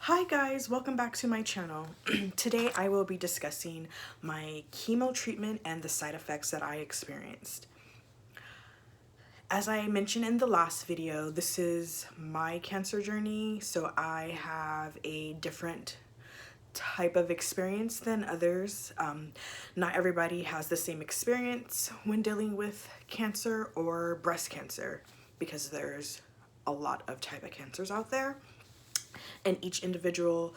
Hi guys, welcome back to my channel. Today I will be discussing my chemo treatment and the side effects that I experienced. As I mentioned in the last video, this is my cancer journey, so I have a different type of experience than others. Not everybody has the same experience when dealing with cancer or breast cancer because there's a lot of type of cancers out there. And each individual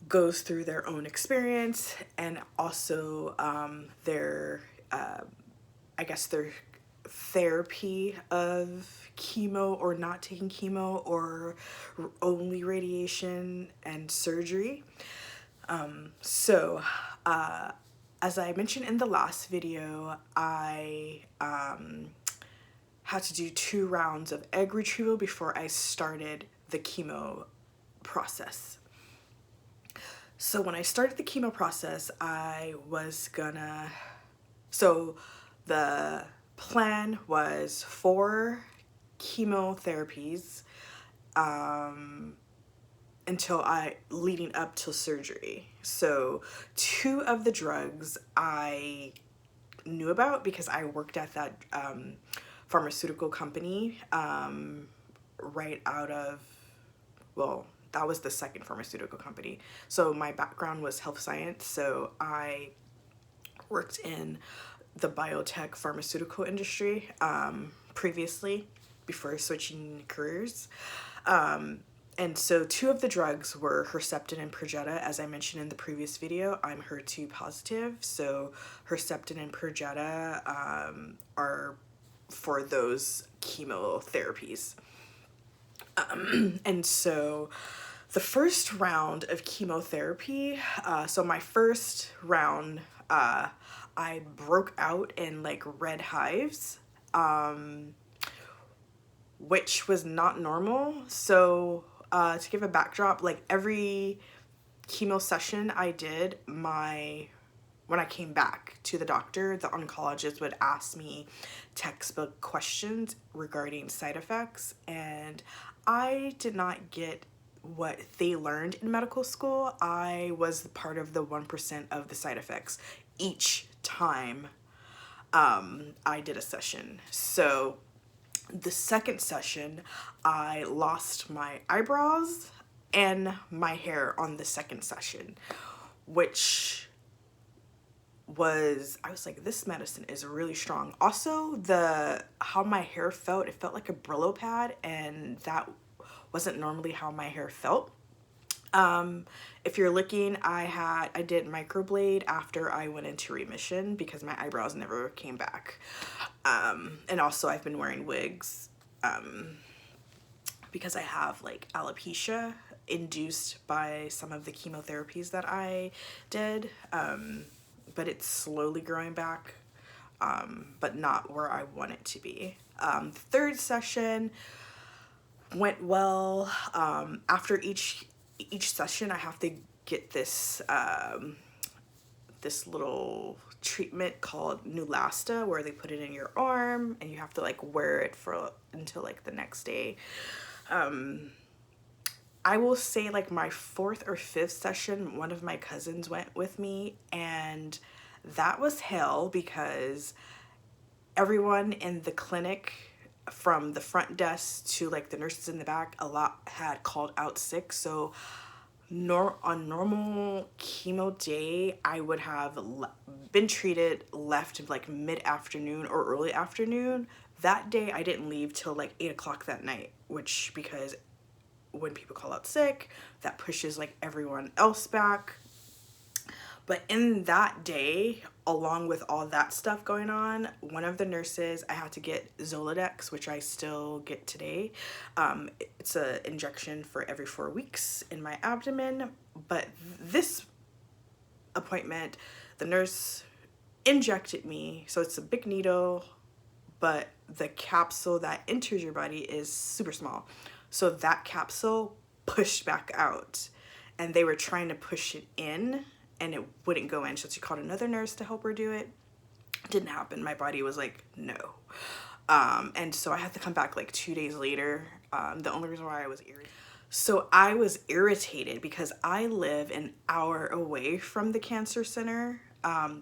goes through their own experience and also their therapy of chemo or not taking chemo or only radiation and surgery. As I mentioned in the last video, I had to do 2 rounds of egg retrieval before I started the chemo process. So when I started the chemo process, so the plan was 4 chemotherapies leading up to surgery. So 2 of the drugs I knew about because I worked at that pharmaceutical company that was the second pharmaceutical company. So my background was health science, so I worked in the biotech pharmaceutical industry previously before switching careers. And so 2 of the drugs were Herceptin and Perjeta. As I mentioned in the previous video, I'm HER2 positive, so Herceptin and Perjeta are for those chemotherapies. And so the first round of chemotherapy, so my first round, I broke out in like red hives, which was not normal. So to give a backdrop, like every chemo session I did, when I came back to the doctor, the oncologist would ask me textbook questions regarding side effects, and I did not get what they learned in medical school. I was part of the 1% of the side effects each time I did a session. So the second session, I lost my eyebrows and my hair on the second session, which I was like, this medicine is really strong. Also, how my hair felt, it felt like a Brillo pad, and that wasn't normally how my hair felt. If you're looking, I did microblade after I went into remission because my eyebrows never came back. And also I've been wearing wigs because I have like alopecia induced by some of the chemotherapies that I did. But it's slowly growing back, but not where I want it to be. The third session went well. After each session, I have to get this little treatment called Neulasta, where they put it in your arm and you have to like wear it until like the next day. I will say like my 4th or 5th session, one of my cousins went with me, and that was hell because everyone in the clinic, from the front desk to like the nurses in the back, a lot had called out sick. So on normal chemo day, I would have been treated, left like mid-afternoon or early afternoon. That day I didn't leave till like 8 o'clock that night, because when people call out sick, that pushes like everyone else back. But in that day, along with all that stuff going on, one of the nurses, I had to get Zoladex, which I still get today. It's an injection for every 4 weeks in my abdomen. But this appointment, the nurse injected me. So it's a big needle, but the capsule that enters your body is super small. So that capsule pushed back out, and they were trying to push it in and it wouldn't go in. So she called another nurse to help her do it. Didn't happen. My body was like, no. And so I had to come back like 2 days later. The only reason why I was irritated. So I was irritated because I live an hour away from the cancer center,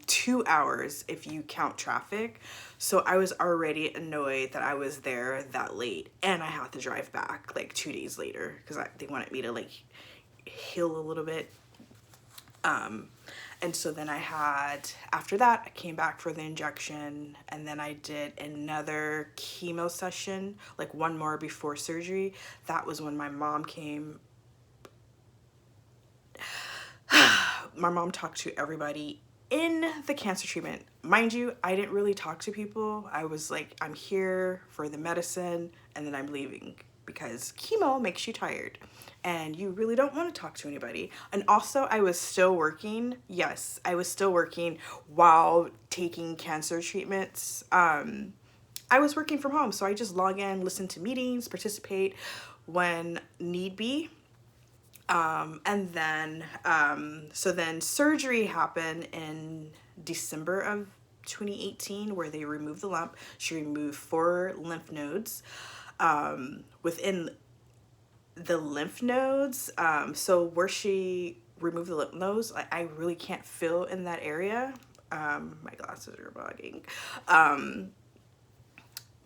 2 hours if you count traffic. So I was already annoyed that I was there that late and I had to drive back like 2 days later because they wanted me to like heal a little bit. And so then after that, I came back for the injection, and then I did another chemo session, like one more before surgery. That was when my mom came. My mom talked to everybody in the cancer treatment. Mind you, I didn't really talk to people. I was like, I'm here for the medicine, and then I'm leaving because chemo makes you tired and you really don't want to talk to anybody. And also I was still working. Yes, I was still working while taking cancer treatments. I was working from home, so I just log in, listen to meetings, participate when need be. And then, so then surgery happened in December of 2018 where they removed the lump. She removed 4 lymph nodes. Within the lymph nodes, so where she removed the lymph nodes, I really can't feel in that area. My glasses are bugging.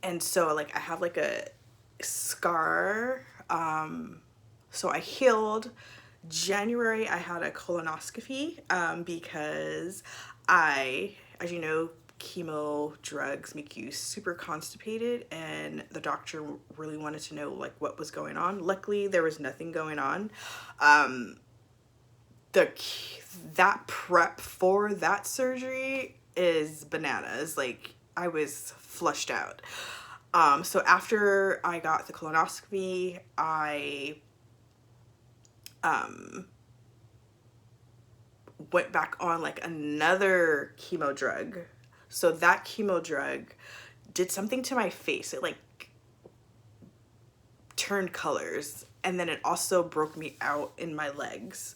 And so like I have like a scar. So I healed. January I had a colonoscopy because as you know, chemo drugs make you super constipated, and the doctor really wanted to know like what was going on. Luckily there was nothing going on. That prep for that surgery is bananas. Like I was flushed out. So after I got the colonoscopy, I went back on like another chemo drug. So that chemo drug did something to my face. It like turned colors, and then it also broke me out in my legs.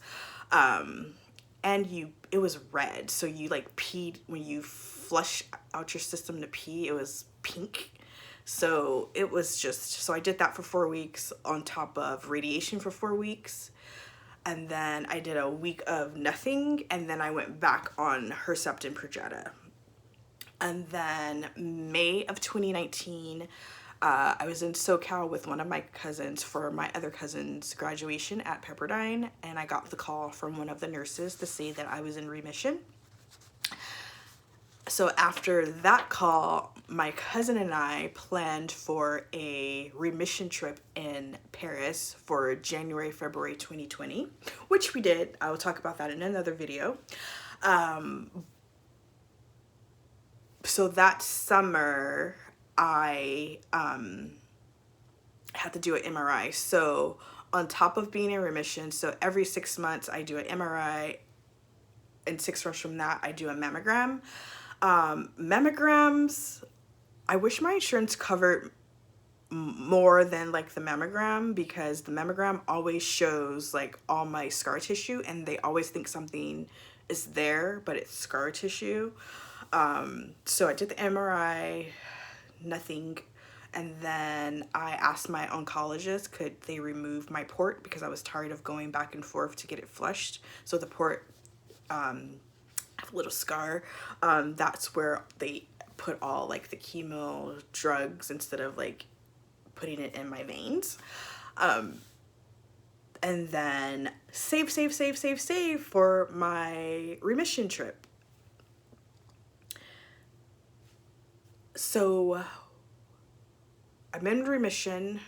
And it was red. So you like peed, when you flush out your system to pee, it was pink. So it was just, so I did that for 4 weeks on top of radiation for 4 weeks. And then I did a week of nothing, and then I went back on Herceptin Perjeta. And then May of 2019, I was in SoCal with one of my cousins for my other cousin's graduation at Pepperdine, and I got the call from one of the nurses to say that I was in remission. So after that call, my cousin and I planned for a remission trip in Paris for January, February 2020, which we did. I will talk about that in another video. So that summer, I had to do an MRI. So on top of being in remission, so every 6 months I do an MRI, and 6 months from that I do a mammogram. Mammograms, I wish my insurance covered more than like the mammogram, because the mammogram always shows like all my scar tissue, and they always think something is there, but it's scar tissue. So I did the MRI, nothing. And then I asked my oncologist, could they remove my port, because I was tired of going back and forth to get it flushed. So the port, I have a little scar. That's where they put all like the chemo drugs instead of like putting it in my veins. And then save for my remission trip. So I'm in remission.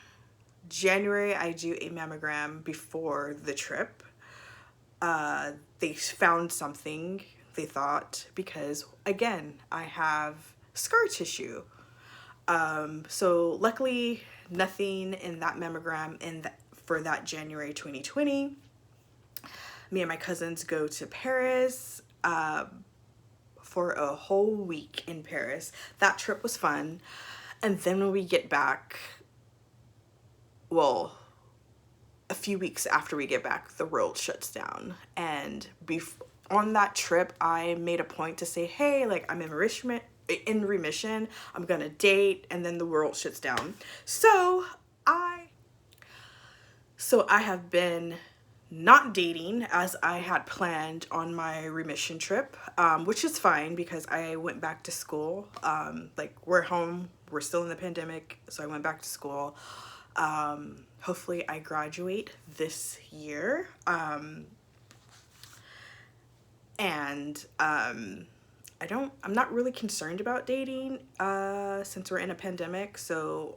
January, I do a mammogram before the trip. They found something, they thought, because again, I have scar tissue. So luckily nothing in that mammogram for that January 2020. Me and my cousins go to Paris, for a whole week in Paris. That trip was fun. And then when we get back, well, a few weeks after we get back, the world shuts down. And on that trip, I made a point to say, hey, like I'm in remission, I'm gonna date, and then the world shuts down. So So I have been not dating as I had planned on my remission trip, which is fine because I went back to school. Like, we're home, we're still in the pandemic, so I went back to school. Hopefully I graduate this year. I'm not really concerned about dating since we're in a pandemic. So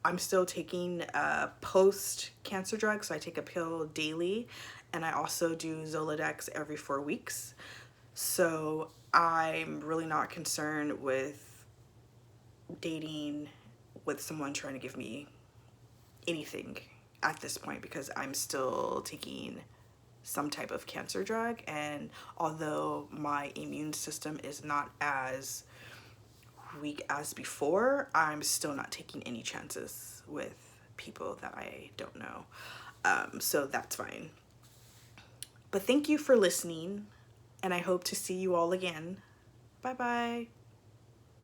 I'm still taking post-cancer drugs. So I take a pill daily, and I also do Zoladex every 4 weeks. So I'm really not concerned with dating with someone trying to give me anything at this point because I'm still taking some type of cancer drug. And although my immune system is not as weak as before, I'm still not taking any chances with people that I don't know. So that's fine. But thank you for listening, and I hope to see you all again. Bye bye.